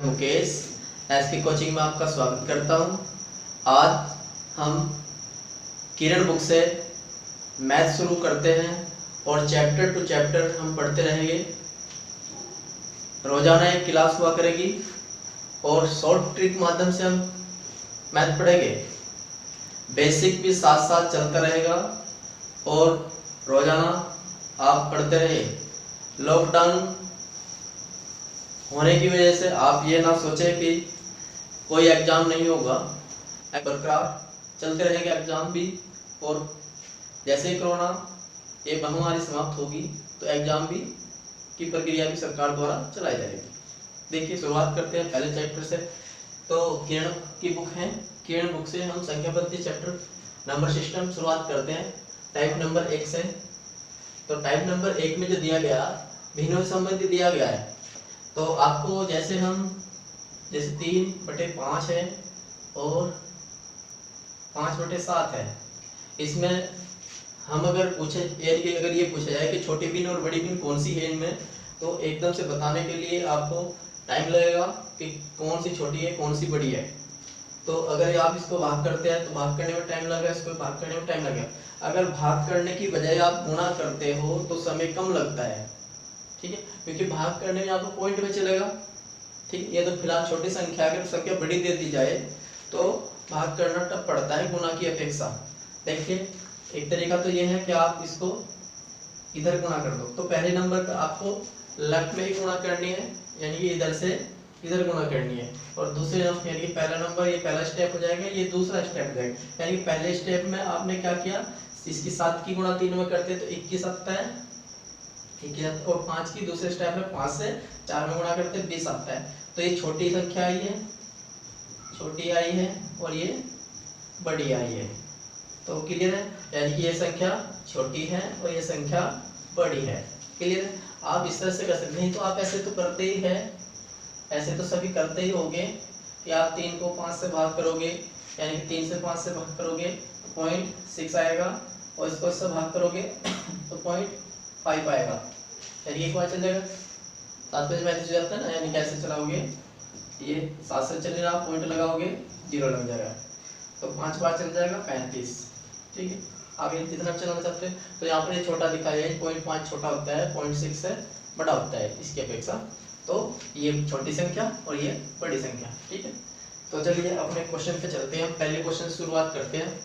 Mukesh SP coaching में आपका स्वागत करता हूं। आज हम किरण बुक से मैथ शुरू करते हैं और चैप्टर टू चैप्टर हम पढ़ते रहेंगे। रोजाना एक क्लास हुआ करेगी और शॉर्ट ट्रिक माध्यम से हम मैथ पढ़ेंगे। बेसिक भी साथ साथ चलता रहेगा और रोजाना आप पढ़ते रहे। लॉकडाउन होने की वजह से आप ये ना सोचें कि कोई एग्जाम नहीं होगा, बरकरार चलते रहेंगे एग्जाम भी। और जैसे ही कोरोना ये महामारी समाप्त होगी तो एग्जाम भी की प्रक्रिया भी सरकार द्वारा चलाई जाएगी। देखिए शुरुआत करते हैं पहले चैप्टर से। तो किरण की बुक है, किरण बुक से हम संख्या पद्धति चैप्टर नंबर सिस्टम शुरुआत करते हैं टाइप नंबर 1 से। तो टाइप नंबर 1 में जो दिया गया भिन्नों से संबंधित दिया गया है। तो आपको जैसे 3/5 है और 5/7 है, इसमें हम अगर ये पूछा जाए कि छोटी भिन्न और बड़ी भिन्न कौन सी है इनमें, तो एकदम से बताने के लिए आपको टाइम लगेगा कि कौन सी छोटी है कौन सी बड़ी है। तो अगर आप इसको भाग करते हैं तो भाग करने में टाइम लगेगा, इसको भाग करने में टाइम लगेगा। अगर भाग करने की बजाय आप गुणा करते हो तो समय कम लगता है, ठीक है, क्योंकि भाग करने में आपको पॉइंट में चलेगा। ठीक, ये तो फिलहाल छोटी संख्या है, अगर संख्या बड़ी दे दी जाए तो भाग करना टफ पड़ता है गुणा की अपेक्षा। देखिए एक तरीका तो ये है कि आप इसको इधर गुणा कर दो। तो पहले नंबर पर आपको लेफ्ट में ही गुणा करनी है, यानी कि इधर से इधर गुणा करनी है। और दूसरे नंबर यानी कि पहला नंबर ये पहला स्टेप हो जाएगा, ये दूसरा स्टेप हो जाएगा। यानी कि पहले स्टेप में आपने क्या किया, इसकी 7 की गुणा 3 में करते तो 21 आता है, 21 और 5 की दूसरे स्टेप में 5 से 4 में गुणा करते 20 आता है। तो ये छोटी संख्या आई है, छोटी आई है और ये बड़ी आई है। तो क्लियर है, यानी कि ये संख्या छोटी है और ये संख्या बड़ी है। क्लियर है, आप इस तरह से कर सकते हैं। तो आप ऐसे तो करते ही है, ऐसे तो सभी करते ही होंगे कि आप 3 को 5 से भाग करोगे, यानी कि 3 से 5 से भाग करोगे तो 0.6 आएगा और इसको इससे भाग करोगे तो 0.5 आएगा, यानी एक बार चल जाएगा। 7 पे मैथ जाता है ना, यानी कैसे चलाओगे, ये 7 से चलेगा, पॉइंट लगाओगे 0 लग जाएगा, तो 5 बार चल जाएगा 35। ठीक है, आप ये जितना चलाना चाहते हैं। तो यहाँ पर ये छोटा दिखाया है, 0.5 छोटा होता है, 0.6 से बड़ा होता है इसकी अपेक्षा। तो ये छोटी संख्या और ये बड़ी संख्या। ठीक है, तो चलिए अपने क्वेश्चन पे चलते हैं। पहले क्वेश्चन से शुरुआत करते हैं।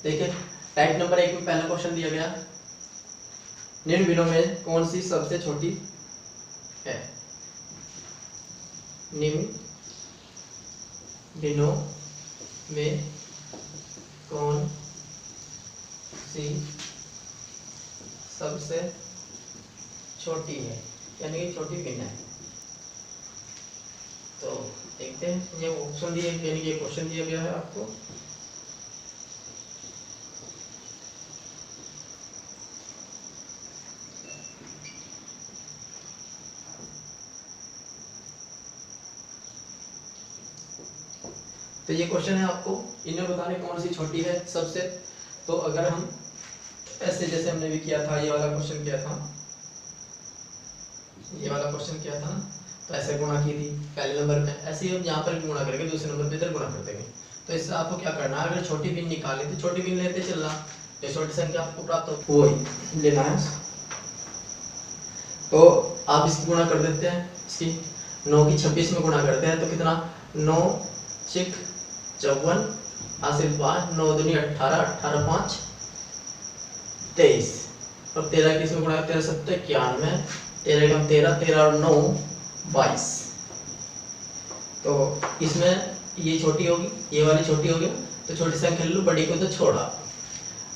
देखिए टाइप नंबर 1 में पहला क्वेश्चन दिया गया, निम्न भिन्नों में कौन सी सबसे छोटी है। निम्न भिन्नों में कौन सी सबसे छोटी है, यानी कि छोटी भिन्न है। तो देखते हैं, ये ऑप्शन दिए, यानी कि क्वेश्चन दिया गया है आपको। तो ये क्वेश्चन है आपको, इन्हें बताने कौन सी छोटी है सबसे। तो अगर हम ऐसे जैसे हमने भी किया था, ये वाला क्वेश्चन किया था, ये वाला क्वेश्चन किया था ना, तो ऐसे गुणा की थी पहले नंबर पे, ऐसे ही हम यहाँ पर गुणा करेंगे, दूसरे नंबर पे इधर गुणा कर देंगे। तो इससे आपको क्या करना है, अगर छोटी भिन्न निकाली तो छोटी भिन्न लेते चलना, जो छोटी संख्या आपको प्राप्त हो वही लेना है। तो आप इसकी गुणा कर देते हैं, इसकी 9 की 26 में गुणा करते हैं तो कितना, 9 6 54 हासिल 5, 9 दूनी 18, 18 5 23 और 13 किस में गुणा, 13 7 91, 13 कम 13, 13 और 9 22। तो इसमें ये छोटी होगी, ये वाली छोटी होगी, तो छोटी संख्या ले लो, बड़ी को तो छोड़ा।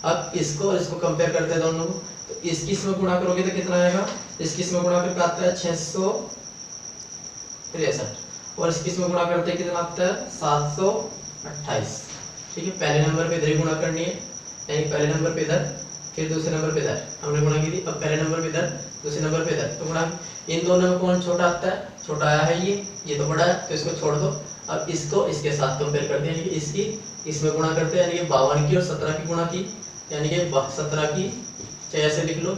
अब इसको और इसको कंपेयर करते हैं दोनों को, तो इसकी इसमें गुणा करोगे तो कितना आएगा, इसकी इसमें गुणा करके आता है 663 और इसकी इसमें गुणा करते हैं कितना आता है 728। ठीक है, पहले नंबर पे इधर गुणा करनी है, यानी पहले नंबर पे इधर, फिर दूसरे नंबर पे इधर हमने गुणा की थी। अब पहले नंबर पे इधर, दूसरे नंबर पे इधर, तो गुणा इन दोनों में कौन छोटा आता है, छोटा आया है ये तो बड़ा है, तो इसको छोड़ दो। अब इसको इसके साथ कंपेयर करते हैं, इसकी इसमें गुणा करते हैं, यानी कि 52 की और 17 की गुणा की यानी कि 17 की 6 से लिख लो,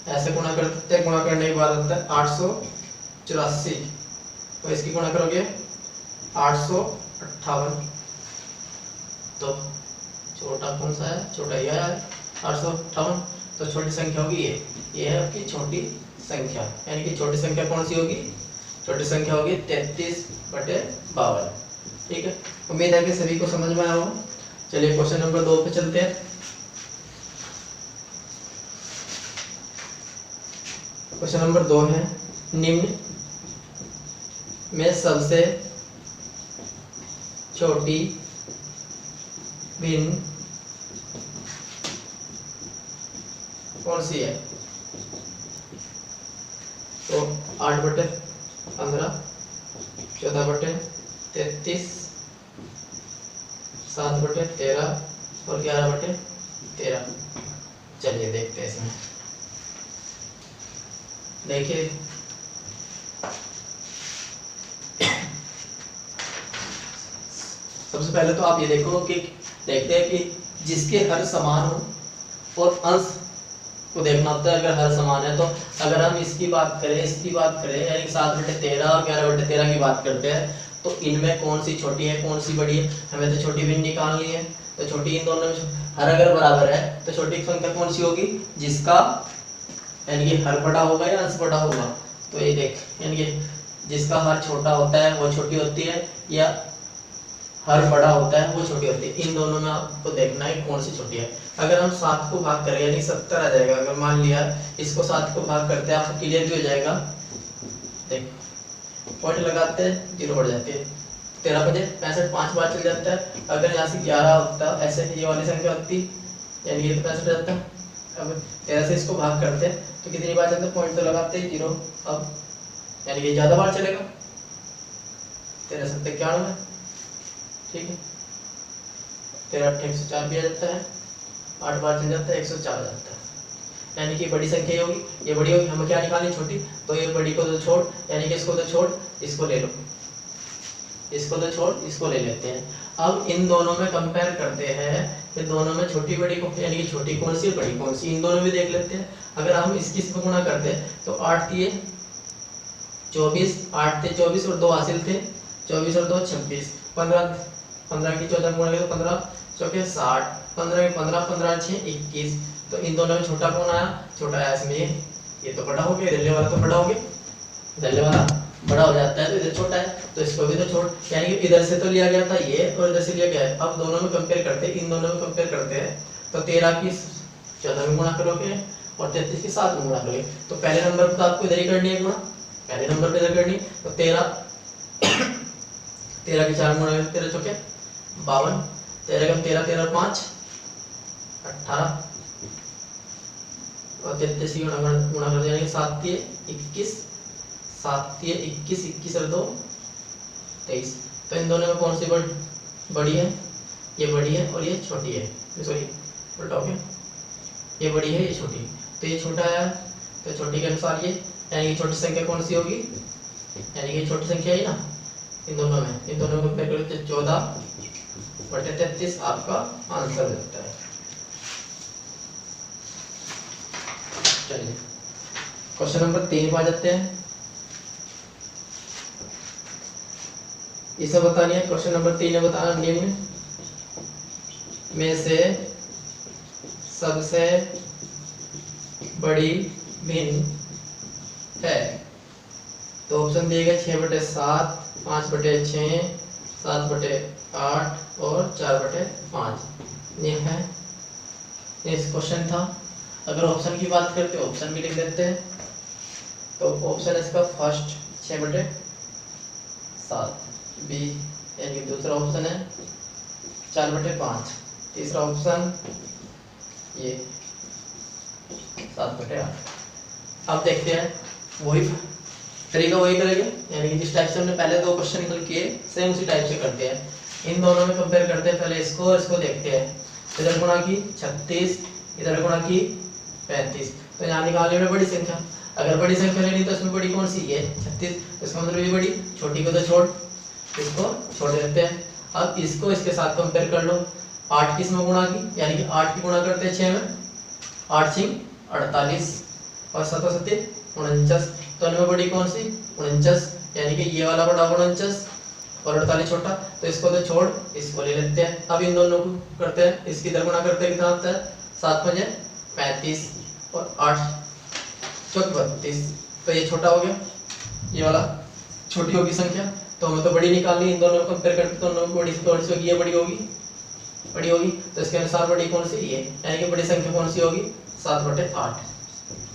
ऐसे गुणा कर सकते हैं। गुणा करने के बाद आता है 884, तो इसकी गुणा करोगे 858, तो छोटा कौन सा है, छोटा यह है 858, तो छोटी संख्या होगी ये है आपकी छोटी संख्या। यानी कि छोटी संख्या कौन सी होगी, छोटी संख्या होगी 33/52। ठीक है, उम्मीद है कि सभी को समझ में आया होगा। चलिए क्वेश्चन नंबर 2 पे चलते हैं। क्वेश्चन नंबर 2 है, निम्न में सबसे छोटी भिन्न कौन सी है? तो 8/15, 14/33, 7/13 और 11/13। चलिए देखते हैं इसमें। देखिए सबसे पहले तो आप ये देखो कि देखते हैं कि जिसके हर समान हो और अंश को देखना होता है। अगर हर समान है तो अगर हम इसकी बात करें यानी कि 7/13 और 11/13 की बात करते हैं, तो इनमें कौन सी छोटी है कौन सी बड़ी है, हमें तो छोटी भिन्न निकालनी है। तो छोटी इन दोनों में हर अगर बराबर है तो छोटी संख्या कौन सी होगी, जिसका यानी कि हर बड़ा होगा या अंश बड़ा होगा। तो ये देख, यानी कि जिसका हर छोटा होता है वो छोटी होती है, या हर बड़ा होता है वो छोटी होती है। इन दोनों में आपको देखना है कौन सी छोटी है। अगर हम 7 को भाग करें यानी 70 आ जाएगा। अगर मान लिया इसको 7 को भाग करते हैं, आपको क्लियर भी हो जाएगा। देख पॉइंट लगाते हैं, 0 बढ़ जाती है। 13×65 5 बार चल जाता है। अगर यहाँ से 11 होता, ऐसे ये वाली संख्या होती, यानी ये तो 65 जाता। अब 13 से इसको भाग करते हैं तो कितनी बार चलता है, पॉइंट तो लगाते हैं 0। अब यानी कि ज्यादा बार चलेगा, 13 7 91, ठीक है। 13 8 104 भी आ जाता है, 8 बार चल जाता है 104 आ जाता है। यानी कि बड़ी संख्या होगी, ये बड़ी होगी, हमें क्या निकालनी छोटी, तो ये बड़ी को तो छोड़, यानी कि इसको तो छोड़, इसको ले लो, इसको तो छोड़, इसको ले लेते हैं। अब इन दोनों में कंपेयर करते हैं कि दोनों में छोटी बड़ी को, यानी कि छोटी कौन सी बड़ी कौन सी, इन दोनों में देख लेते हैं। अगर हम इसकी से गुणा करते हैं तो 8 दिए 24, 8 थे 24 और 2 हासिल थे, 24 और 2 26, 15 की 14 गुणा करें तो 15 चौके 60, 15 के 15, 15 6 21। तो इन दोनों में छोटा कौन आया, छोटा आया इसमें ये तो बड़ा हो गया, इधरले वाला तो बड़ा हो गया, इधरले वाला बड़ा हो जाता है तो इधर छोटा है, तो इसको भी तो छोड़, यानी कि इधर से तो लिया गया था ये और इधर से लिया गया है। अब दोनों में कंपेयर करते हैं, इन दोनों में कंपेयर करते हैं। तो 13 की 14 में गुणा करोगे और 33 की 7 में गुणा करोगे, तो पहले नंबर पर तो आपको इधर ही करनी है गुणा, पहले नंबर पे इधर करनी। तो 13 की 4 गुणा 13 चौके 52, 13 का 13 13 5 18 और 33 की गुणा कर देंगे 7 3 21, 7 3 21, 21 और 2 23। तो इन दोनों में कौन सी बड़ी है, ये बड़ी है और ये छोटी है, सॉरी उल्टा हो गया, ये बड़ी है ये छोटी, तो ये छोटा है तो छोटी के अनुसार ये, यानी कि छोटी संख्या कौन सी होगी, यानी कि छोटी संख्या है ना इन दोनों में, इन दोनों को कंपेयर करें तो 14/33 आपका आंसर देता है। चलिए क्वेश्चन नंबर 3 पर आ जाते हैं। इसे बतानी है, क्वेश्चन नंबर 3 है बताना, निम्न में से सबसे बड़ी भिन्न है। तो ऑप्शन दिए गए 6/7, 5/6, 7/8 और 4/5 ये है, इस क्वेश्चन था। अगर ऑप्शन की बात करते हैं ऑप्शन भी लिख देते हैं। तो ऑप्शन इसका फर्स्ट 6/7, बी यानी दूसरा ऑप्शन है 4/5, तीसरा ऑप्शन ये 7/8। अब देखते हैं वही तरीका वही करेंगे, यानी कि जिस टाइप से हमने पहले 2 क्वेश्चन हल किए सेम उसी टाइप से करते हैं। इन दोनों में कंपेयर करते हैं, पहले इसको इसको देखते हैं। इधर गुणा की 36, इधर गुणा की 35, तो यहाँ निकालने में बड़ी संख्या, अगर बड़ी संख्या लेनी तो इसमें बड़ी कौन सी है 36, तो इसका मतलब ये बड़ी, छोटी को तो छोड़, इसको छोड़ देते हैं। अब इसको इसके साथ कंपेयर कर लो, 8 किस में गुणा की, यानी कि 8 की गुणा करते हैं 6 में, 8 6 48 और 7 7 49। तो इनमें बड़ी कौन सी, 49, यानी कि ये वाला बड़ा 49 और 48 छोटा। तो इसको तो छोड़, इसको ले लेते हैं। अब इन दोनों को करते हैं, इसकी इधर गुणा करते हैं, कितना आता है 7 5 35 और 8 चौक 32। तो ये छोटा हो गया, ये वाला छोटी होगी संख्या। तो हमें तो बड़ी निकालनी, इन दोनों को कंपेयर करके दोनों को बड़ी कौन सी होगी, ये बड़ी होगी, बड़ी होगी। तो इसके अनुसार बड़ी कौन सी, ये, यानी कि बड़ी संख्या कौन सी होगी 7/8।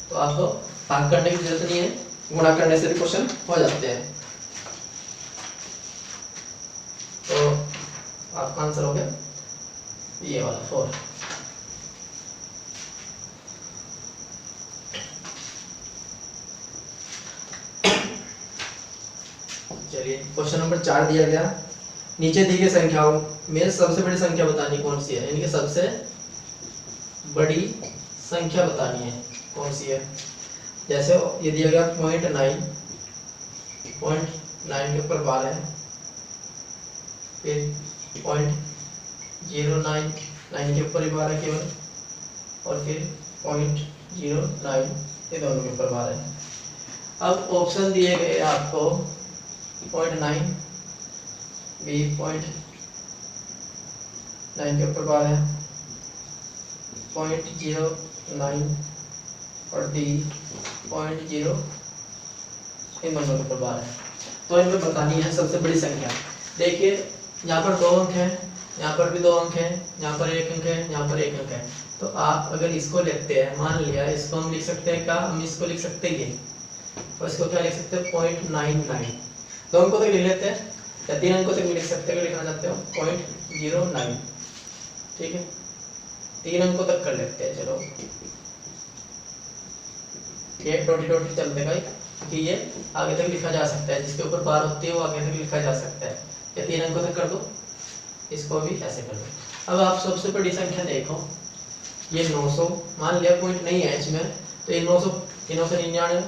तो आपको भाग करने की जरूरत नहीं है, गुणा करने से भी क्वेश्चन हो जाते हैं। तो आपका आंसर हो गया ये वाला 4। चलिए क्वेश्चन नंबर 4 दिया गया, नीचे दी गई संख्याओं में सबसे बड़ी संख्या बतानी कौन सी है, यानी कि सबसे बड़ी संख्या बतानी है कौन सी है। जैसे ये दिया गया 0.9 के ऊपर बार है, फिर 0.099 के ऊपर बार है केवल, और फिर 0.09, ये दोनों के ऊपर बार है। अब ऑप्शन दिए गए आपको 0.9 बी 0.9 के ऊपर बार है, 0.09 और डी 0.0, इन दोनों के ऊपर बार है। तो इनमें बतानी है सबसे बड़ी संख्या। देखिए यहाँ पर 2 अंक है, यहाँ पर भी 2 अंक है, यहाँ पर 1 अंक है, यहाँ पर 1 अंक है। तो आप अगर इसको लेते हैं, मान लिया इसको हम लिख सकते हैं क्या, हम इसको लिख सकते हैं ये, और इसको क्या लिख सकते हैं 0.99। 2 अंकों तक लिख लेते हैं या 3 अंकों तक भी लिख सकते हैं, अगर लिखना चाहते हो 0.09, ठीक है 3 अंकों तक कर लेते हैं। चलो ये डॉटी डॉटी चलते भाई, क्योंकि ये आगे तक लिखा जा सकता है, जिसके ऊपर बार होती है वो आगे तक लिखा जा सकता है। ये 3 अंकों तक कर दो, इसको भी ऐसे कर दो। अब आप सबसे बड़ी संख्या देखो, ये 900, मान लिया पॉइंट नहीं है इसमें, तो ये 999,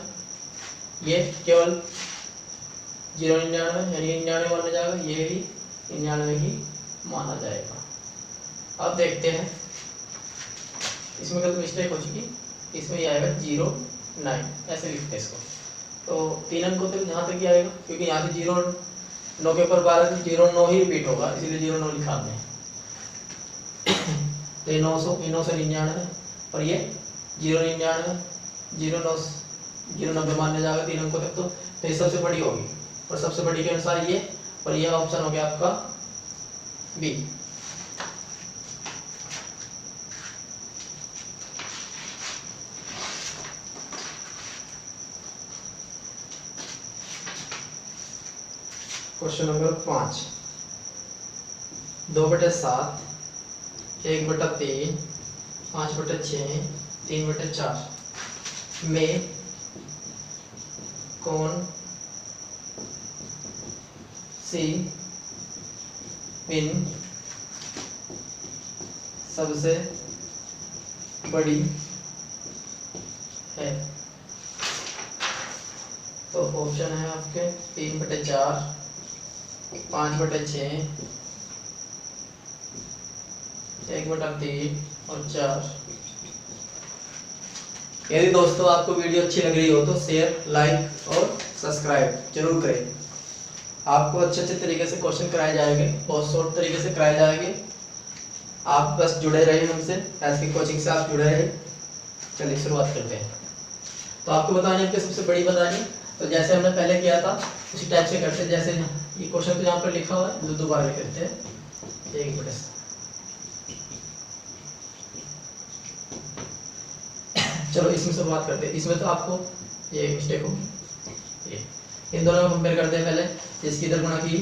ये केवल 0.99 यानी 99 माना जाएगा, ये भी 99 ही माना जाएगा। अब देखते हैं इसमें गलत मिस्टेक हो चुकी, इसमें ये आएगा 09, ऐसे लिखते हैं इसको। तो 3 अंकों तक यहाँ तक ही आएगा, क्योंकि यहाँ से 0.9 के ऊपर 12 0.9 ही रिपीट होगा, इसीलिए 0.9 लिखा हमने। तो ये 999 और ये 0.99, 0.90 मानने जाएगा 3 अंकों तक। तो ये सबसे बड़ी होगी, और सबसे बड़ी के अनुसार ये, और ये ऑप्शन हो गया आपका बी। क्वेश्चन नंबर 5, 2/7, 1/3, 5/6, 3/4 में कौन सी पिन सबसे बड़ी है। तो ऑप्शन है आपके 3/4, 5/6, 1/3 और 4। यदि दोस्तों आपको वीडियो अच्छी लग रही हो तो शेयर, लाइक और सब्सक्राइब जरूर करें। आपको अच्छे तरीके से क्वेश्चन कराए जाएंगे, बहुत शॉर्ट तरीके से कराए जाएंगे। आप बस जुड़े रहिए हमसे, ऐसी कोचिंग से आप जुड़े रहिए। चलिए शुरुआत करते हैं। तो आपको बताने आपके सबसे बड़ी बतानी, तो जैसे हमने पहले किया था उसी टाइप से करते हैं। जैसे ये क्वेश्चन तो यहाँ पर लिखा हुआ है, दोबारा लिख देते हैं 1/7। चलो इसमें शुरुआत करते हैं। इसमें तो आपको ये मिस्टेक होगी, ये इन दोनों को कंपेयर करते हैं। पहले इसकी इधर गुणा की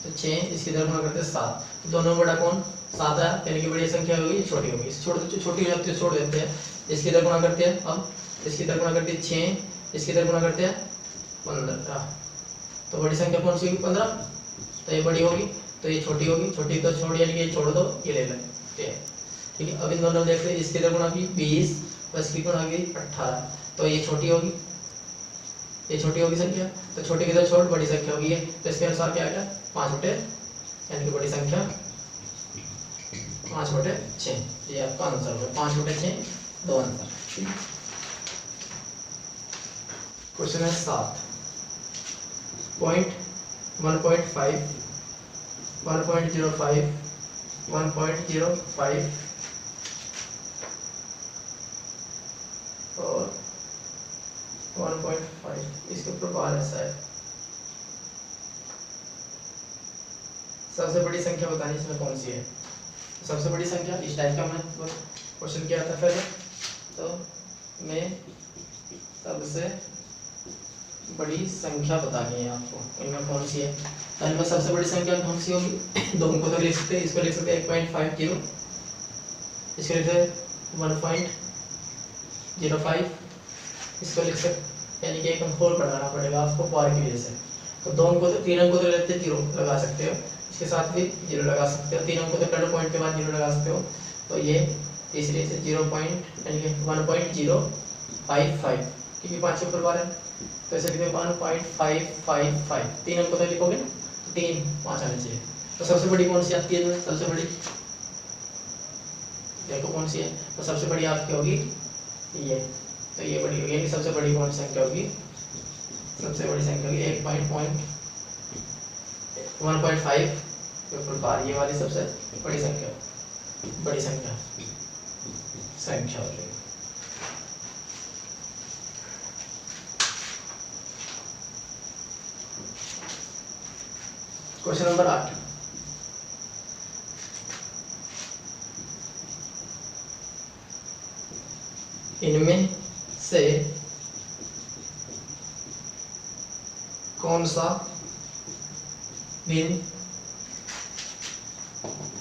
तो 6, इसकी इधर गुणा करते हैं 7, तो दोनों बड़ा कौन 7 है, यानी कि बड़ी संख्या होगी, छोटी होगी। छोटी हो जाती है छोड़ देते हैं, इसकी इधर गुणा करते हैं। अब इसकी इधर गुणा करते हैं 6, इसकी इधर गुणा करते हैं 15, तो बड़ी संख्या कौन सी होगी 15, तो ये बड़ी होगी, तो ये छोटी होगी। छोटी तो छोड़, यानी कि ये छोड़ दो, ये ले लेते हैं, ठीक है। अब इन दोनों देखते हैं, इसकी इधर गुणा की 20 और इसकी गुणा की 18, तो ये छोटी होगी, ये छोटी होगी संख्या, तो छोटी की इधर छोड़, बड़ी संख्या होगी ये। तो इसके अनुसार क्या आ गया 5/6। यानी कि बड़ी संख्या 5/6, ये आपका आंसर होगा। 5/6 दो आंसर। क्वेश्चन है 7, पॉइंट 1.5, 1.05, 1.05 और 1.5, इसके ऊपर बार ऐसा है। सबसे बड़ी संख्या बतानी इसमें कौन सी है। सबसे बड़ी संख्या इस टाइप का मैं क्वेश्चन किया था पहले, तो मैं सबसे बड़ी संख्या बतानी है आपको, इनमें कौन सी है। तो इनमें सबसे बड़ी संख्या कौन सी होगी, दोनों को तो लिख सकते हैं। इसको लिख सकते हैं 1.50, इसको लिख सकते 1.05, इसको लिख सकते, यानी कि एक होल बनाना पड़ेगा आपको बार की वजह से। तो दो अंकों तो तीन अंकों तो लेते 0 लगा सकते हो, इसके साथ भी 0 लगा सकते हो, तीन अंकों तो पहले पॉइंट के बाद 0 लगा सकते हो। तो ये तीसरे से 0 पॉइंट यानी कि 1.055, क्योंकि 5 के ऊपर बार है, तो ऐसे लिखोगे 1.555, तीन अंकों तो लिखोगे ना, 3 5 आने चाहिए। तो सबसे बड़ी कौन सी आती है, सबसे बड़ी देखो कौन सी है। तो सबसे बड़ी आपकी होगी ये, तो ये बड़ी होगी, यानी सबसे बड़ी कौन सी संख्या होगी, सबसे बड़ी संख्या होगी 1.5 के ऊपर बार, ये वाली सबसे बड़ी संख्या हो जाएगी। क्वेश्चन नंबर 8, इनमें से कौन सा भिन्न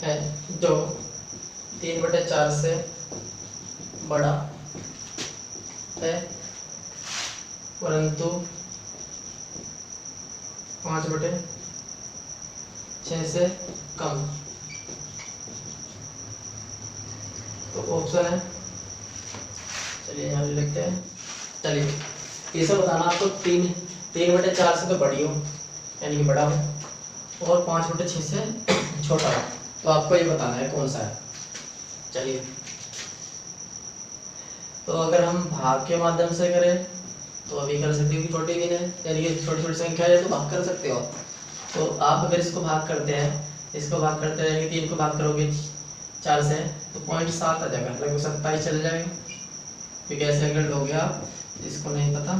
है जो 3/4 से बड़ा है परंतु 5/6 से कम। तो ऑप्शन है, चलिए यहाँ लिखते हैं। चलिए ये सब बताना आपको, 3/4 से तो बड़ी हो यानी कि बड़ा हो, और 5/6 से छोटा हो, तो आपको ये बताना है कौन सा है। चलिए, तो अगर हम भाग के माध्यम से करें तो अभी कर सकते हो कि छोटी गिने, यानी कि छोटी छोटी संख्या है तो भाग कर सकते हो। तो आप अगर इसको भाग करते हैं, इसको भाग करते हैं, यानी कि 3 को भाग करोगे 4 से, तो 0.7 आ जाएगा, लगभग 27 चल जाएगा। क्योंकि ऐसे अगर लोगे आप, इसको नहीं पता,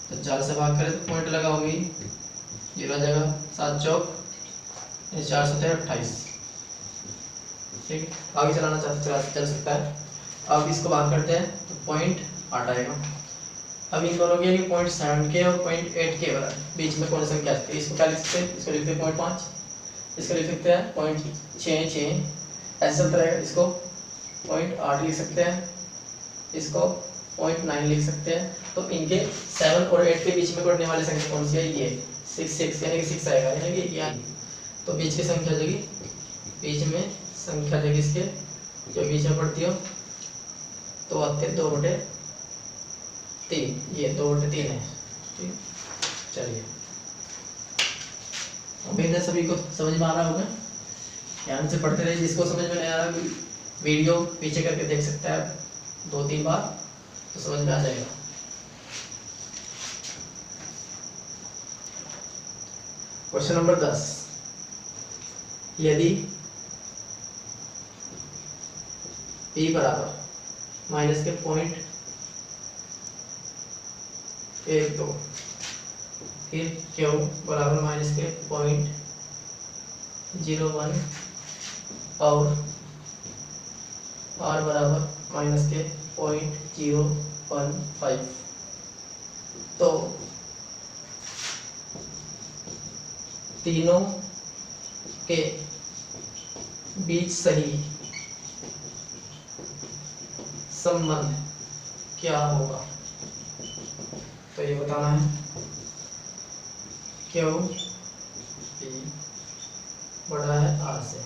तो 4 से भाग करें तो पॉइंट लगा होगी 0 आ जाएगा, 7 चौक 4 7 28। ठीक, आगे चलाना चाहते चल सकता है। अब इसको भाग करते हैं तो 0.8 आएगा। अब इन दोनों के 0.7 के और 0.8 के बीच में कौन सी संख्या आती है, इसको क्या लिख सकते हैं, इसको लिखते हैं 0.5, इसको लिख सकते हैं 0.66, ऐसा चलता रहेगा। इसको 0.8 लिख सकते हैं, इसको 0.9 लिख सकते हैं। तो इनके 7 और 8 के बीच में पड़ने वाली संख्या कौन सी है, ये 6 यानी कि 6 आएगा, यानी कि यहाँ तो बीच की संख्या जगह, बीच में संख्या जगह इसके जो बीच में पड़ती हो तो आते हैं 2/3, ये 2/3 है। ठीक, चलिए उम्मीद है सभी को समझ में आ रहा होगा, ध्यान से पढ़ते रहिए। जिसको समझ में नहीं आ रहा वीडियो पीछे करके देख सकता है 2-3 बार, तो समझ में आ जाएगा। क्वेश्चन नंबर 10, यदि p बराबर माइनस के 0.12, फिर q बराबर माइनस के 0.01 और r बराबर माइनस के 0.015, तो तीनों के बीच सही संबंध क्या होगा। तो ये बताना है, क्यों p बड़ा है r से।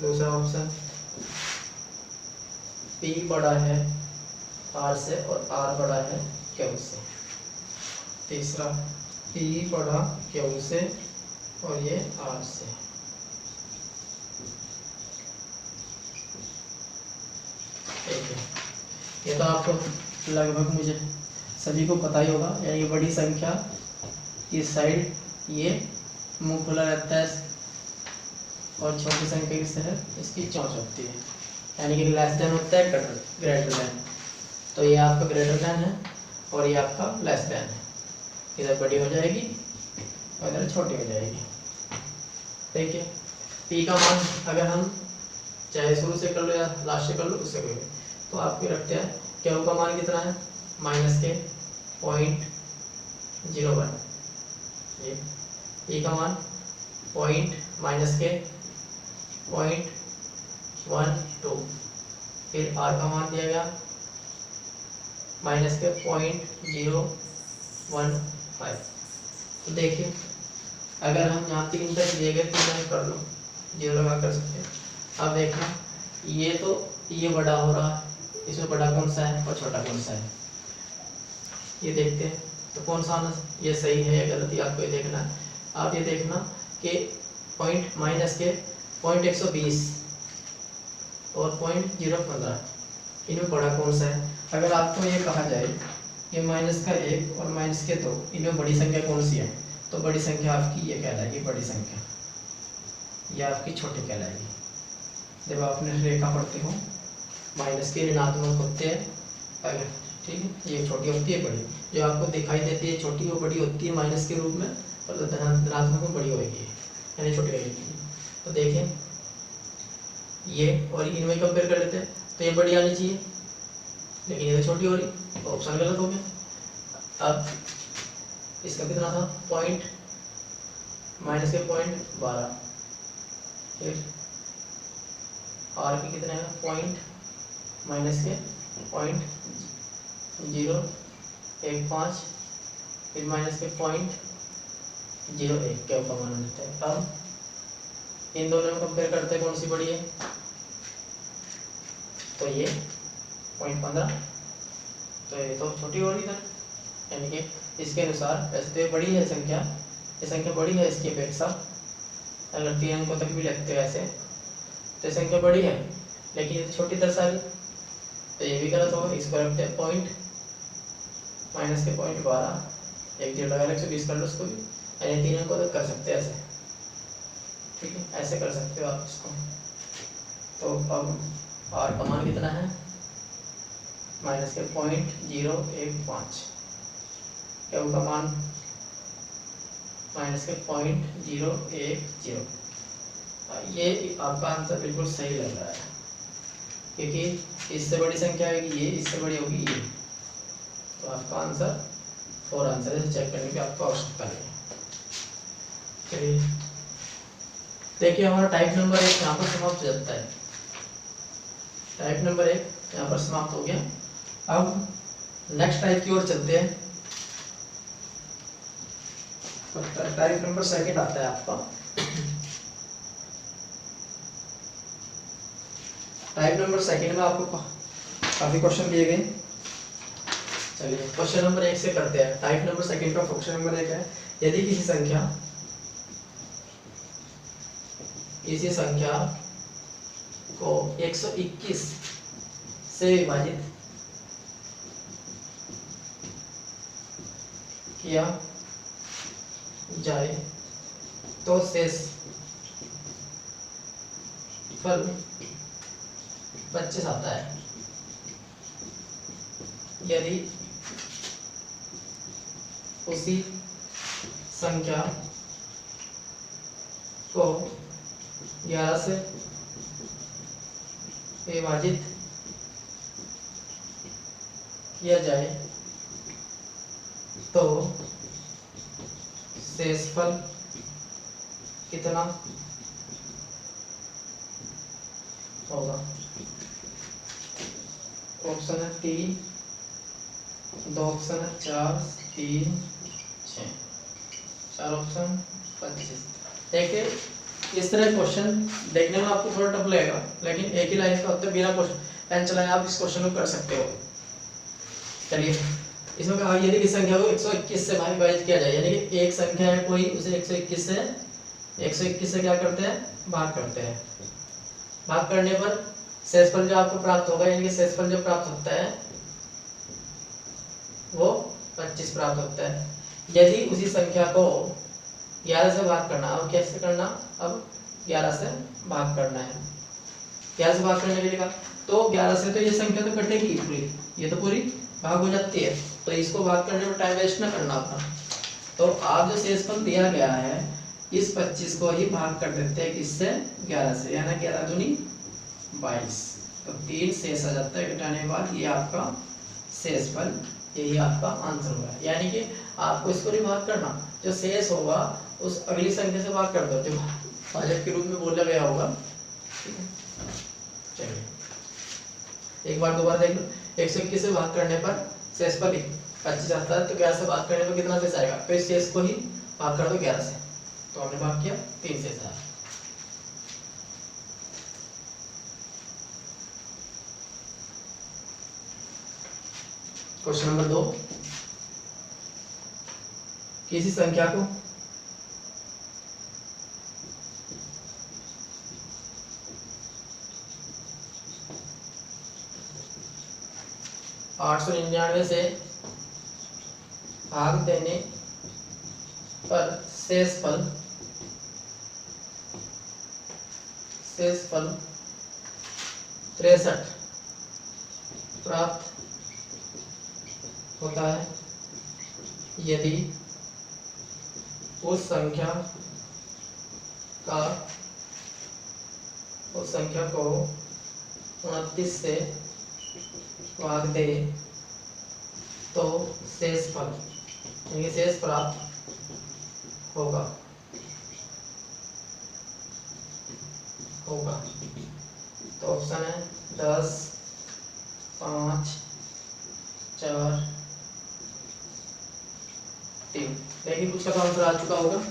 दूसरा ऑप्शन, p बड़ा है r से और r बड़ा है q से। तीसरा, p बड़ा q से और ये 8 से। ठीक है, ये तो आपको लगभग मुझे सभी को पता ही होगा, यानी कि बड़ी संख्या की साइड ये मुंह खुला रहता है और छोटी संख्या की तरह इसकी चोंच होती है, यानी कि लेस देन होता है ग्रेटर देन। तो ये आपका ग्रेटर देन है और ये आपका लेस देन है, इधर बड़ी हो जाएगी और इधर छोटी हो जाएगी। ठीक है, पी का मान अगर हम चाहे शुरू से कर लो या लास्ट से कर लो उससे कोई, तो आपको रखते हैं क्यू का मान कितना है -0.01, ये पी का मान -0.12, फिर आर का मान दिया गया -0.015। तो देखिए अगर हम यहाँ 3 तक दिए गए तो मैं कर लो 0 लगा कर सकते हैं। अब देखना ये तो ये बड़ा हो रहा है, इसमें बड़ा कौन सा है और छोटा कौन सा है, ये देखते हैं। तो कौन सा आना ये सही है या गलती आपको ये देखना है। आप ये देखना कि -120 और 0.015 इनमें बड़ा कौन सा है। अगर आपको ये कहा जाए कि -1 और -2 इनमें बड़ी संख्या कौन सी है, तो बड़ी संख्या आपकी ये कहलाएगी बड़ी संख्या, ये आपकी छोटी कहलाएगी। जब आपने रेखा पढ़ते हो माइनस के ऋणात्मक होते हैं अगर, ठीक है, ये छोटी होती है बड़ी, जो आपको दिखाई देती है छोटी वो बड़ी होती है माइनस के रूप में, और धनात्मक में बड़ी होगी यानी छोटी होगी। तो देखें ये और इनमें कंपेयर कर लेते हैं, तो ये बड़ी आनी चाहिए लेकिन ये तो छोटी हो रही, तो ऑप्शन गलत हो गया। अब इसका कितना था -0.12, फिर आर के कितने हैं -0.015, फिर -0.01 क्या का मान देते हैं। अब इन दोनों में कंपेयर करते हैं कौन सी बड़ी है, तो ये 0.15, तो ये तो छोटी हो रही है, यानी कि इसके अनुसार वैसे तो ये बड़ी है संख्या, ये संख्या बड़ी है इसकी अपेक्षा। अगर 3 अंकों तक भी लगते हैं ऐसे तो संख्या बड़ी है लेकिन ये छोटी दर्शा रही, तो ये भी गलत होगा। इसको रखते हैं -0.12, एक 0 लगा 120 कर लो उसको भी, यानी 3 अंकों तक कर सकते हैं ऐसे। ठीक है, ऐसे कर सकते हो आप इसको। तो अब आर का मान कितना है -0.015, क्या का मान -0.010। ये आपका आंसर बिल्कुल सही लग रहा है, क्योंकि इससे बड़ी संख्या होगी ये, इससे बड़ी होगी ये, तो आपका आंसर 4 आंसर है। चेक करने की आपको आवश्यकता नहीं है। चलिए देखिए हमारा टाइप नंबर 1 यहाँ पर समाप्त हो जाता है। टाइप नंबर 1 यहाँ पर समाप्त हो गया। अब नेक्स्ट टाइप की ओर चलते हैं। टाइप नंबर 2 आता है आपका। टाइप नंबर 2 में आपको काफी क्वेश्चन दिए गए। चलिए क्वेश्चन नंबर 1 से करते हैं। टाइप नंबर 2 का क्वेश्चन नंबर 1 है, यदि किसी संख्या को 121 से विभाजित किया जाए तो शेष फल 25 आता है। यदि उसी संख्या को 11 से विभाजित किया जाए तो शेषफल कितना होगा। ऑप्शन है 3, 2 ऑप्शन है 4, 3, 6, 4 ऑप्शन 25। देखिए इस तरह क्वेश्चन देखने में आपको थोड़ा टफ लगेगा, लेकिन एक ही लाइन का होता है, बिना क्वेश्चन पेन चलाए आप इस क्वेश्चन को कर सकते हो। चलिए इसमें कहा यदि किसी संख्या को 121 से विभाजित किया जाए, यानी कि एक संख्या है कोई, उसे 121 से 121 से क्या करते हैं, भाग करते हैं। भाग करने पर शेषफल जो आपको प्राप्त होगा, यानी कि शेषफल जो प्राप्त होता है वो 25 प्राप्त होता है। यदि उसी संख्या को 11 से भाग करना, अब कैसे करना, अब 11 से भाग करना है। 11 से भाग करने के लिए लिखा, तो 11 से तो ये संख्या तो कटेगी पूरी, ये तो पूरी भाग हो जाती है, तो इसको भाग करने में टाइम वेस्ट ना करना अपना। तो आप जो शेषफल दिया गया है इस 25 को ही भाग कर देते हैं किससे, 11 से, यानी 11 दूनी 22, तो 3 शेष आ जाता है घटाने के बाद, ये आपका शेषफल, यही आपका आंसर होगा। यानी कि आपको इसको नहीं भाग करना, जो शेष होगा उस अगली संख्या से भाग कर दो, जो भाजक के रूप में बोला गया होगा। चलिए एक बार दोबारा देख लो, 121 से भाग करने पर शेषफल 25 आता है, तो 11 से भाग करने पर कितना शेष आएगा, तो इस शेष को ही भाग कर दो 11 से, तो हमने भाग किया 3 शेष आया। क्वेश्चन नंबर 2, किसी संख्या को 899 से भाग देने पर शेषफल 63 प्राप्त होता है, यदि उस संख्या को 29 से भाग दे तो शेषफल, यानी शेष प्राप्त होगा। तो ऑप्शन है 10, 5, 4, 3। देखिए कुछ का तो आंसर आ चुका होगा।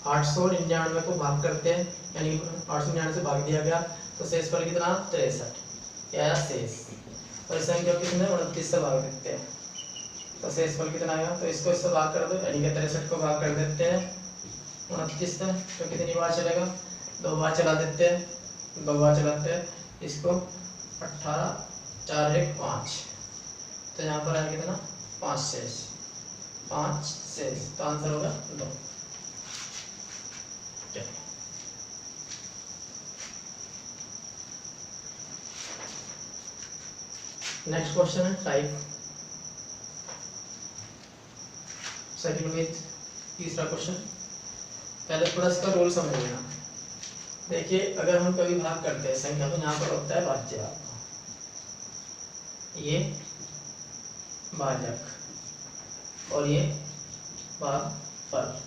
899 को भाग करते हैं, यानी 899 से भाग दिया गया तो शेषफल कितना, 63 या शेष, और इस संख्या को कितने 29 से भाग देते हैं, तो शेषफल कितना आएगा, तो इसको इससे भाग कर दो, यानी कि 63 को भाग कर देते हैं 29 से, तो कितनी बार चलेगा, 2 बार चला देते हैं, 2 बार चलाते हैं इसको, 18, 4, 1, 5, तो यहाँ पर आएगा कितना 5 शेष, तो आंसर होगा 2। नेक्स्ट क्वेश्चन है टाइप सेकंड विथ तीसरा क्वेश्चन। पहले थोड़ा इसका रोल समझ लेना। देखिए अगर हम कभी भाग करते हैं संख्या, तो यहाँ पर होता है भाज्य, आपका ये भाजक और ये भागफल,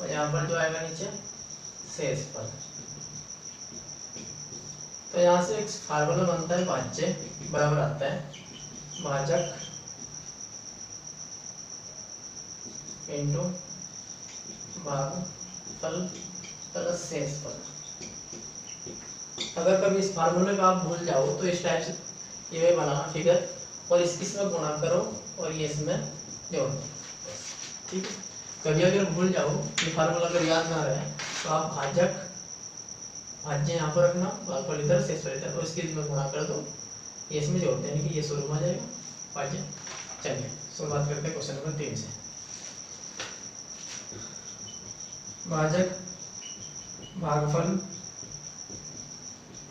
और यहाँ पर जो आएगा नीचे शेषफल। तो यहाँ से एक फार्मूला बनता है, भाज्य बराबर आता है भाजक इंटू भागफल प्लस शेषफल। अगर कभी इस फार्मूले का आप भूल जाओ तो इस टाइप से ये बनाना फिगर, और इसमें गुणा करो और ये इसमें जोड़ दो, ठीक है। कभी अगर भूल जाओ, ये फार्मूला अगर याद ना रहे, तो आप भाज्य यहाँ पर रखना, भागफल इधर, शेषफल इधर, और इसके इसमें गुणा कर दो, ये इसमें जोड़ देने की, ये शुरू में आ जाएगा भाज्य। चलिए शुरुआत करते हैं क्वेश्चन नंबर 3 से। भाजक भागफल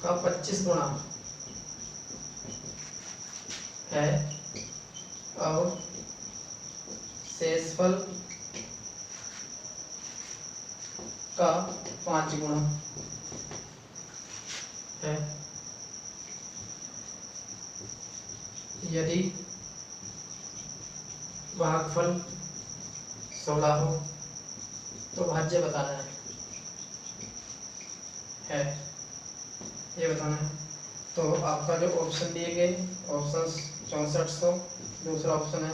का 25 गुणा है और शेषफल का 5 गुणा है। यदि भागफल 16 हो तो भाज्य बताना है, ये बताना है। तो आपका जो ऑप्शन दिए गए, ऑप्शन 6400, दूसरा ऑप्शन है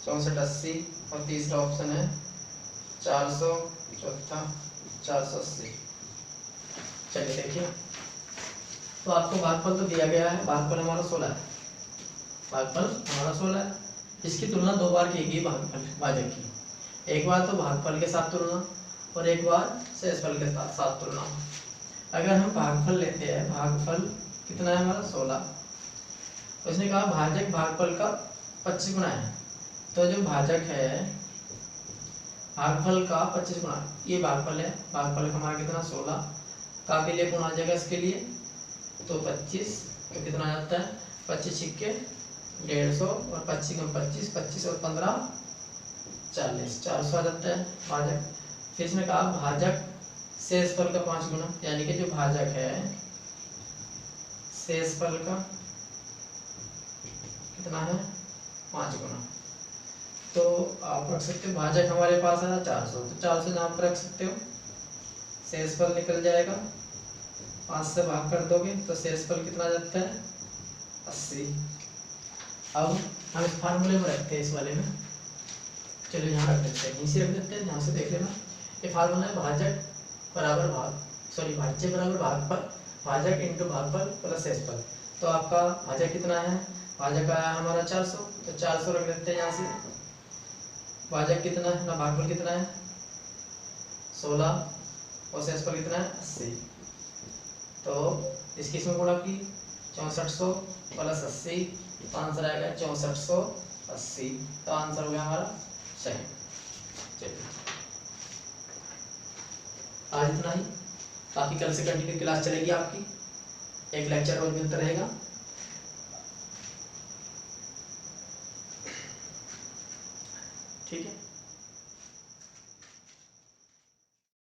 6480 और तीसरा ऑप्शन है 400, चौथा 480। चलिए देखिए, तो आपको भागफल तो दिया गया है, भागफल हमारा 16 है, भागफल हमारा 16 है। इसकी तुलना 2 बार की गई भाजक की, एक बार तो भागफल के साथ तुलना और एक बार शेषफल के साथ साथ तुलना। अगर हम भागफल लेते हैं, भागफल कितना है हमारा 16, तो इसने कहा भाजक भागफल का 25 गुना है। तो जो भाजक है भागफल का 25 गुना, ये भागफल है, भागफल का हमारा कितना 16 का के लिए गुना आ जाएगा इसके लिए, तो 25, तो कितना आ जाता है 25 छिक्के 150 और 25 कम 25, 25 और 15 40, 400 आ जाता है भाजक। फिर इसने कहा भाजक शेषफल का 5 गुना, यानी कि जो भाजक है शेषफल का कितना है 5 गुना। तो आप रख सकते हो भाजक हमारे पास है 400, तो 400 जहाँ पर रख सकते हो, शेषफल निकल जाएगा, 5 से भाग कर दोगे तो शेषफल कितना आ जाता है 80। अब हम इस फार्मूले में रखते हैं, इस वाले में, चलो यहाँ रख देते हैं, यहीं से रख देते हैं, यहाँ से देख लेना। ये फार्मूला है भाजक बराबर भाज्य बराबर भागफल, भाजक इंटू भागफल प्लस शेषफल। तो आपका भाजक कितना है, भाजक आया हमारा 400, तो 400 रख देते हैं यहाँ से। भाजक कितना है ना, भागफल कितना है 16 और शेषफल कितना है 80। तो इसकी इसमें गुणा की 6400 प्लस 80, तो आंसर आएगा 6480। तो आंसर हो गया हमारा सही। चलिए आज इतना ही, बाकी कल से कंटिन्यू क्लास चलेगी आपकी, एक लेक्चर रोज मिलता रहेगा। ठीक है।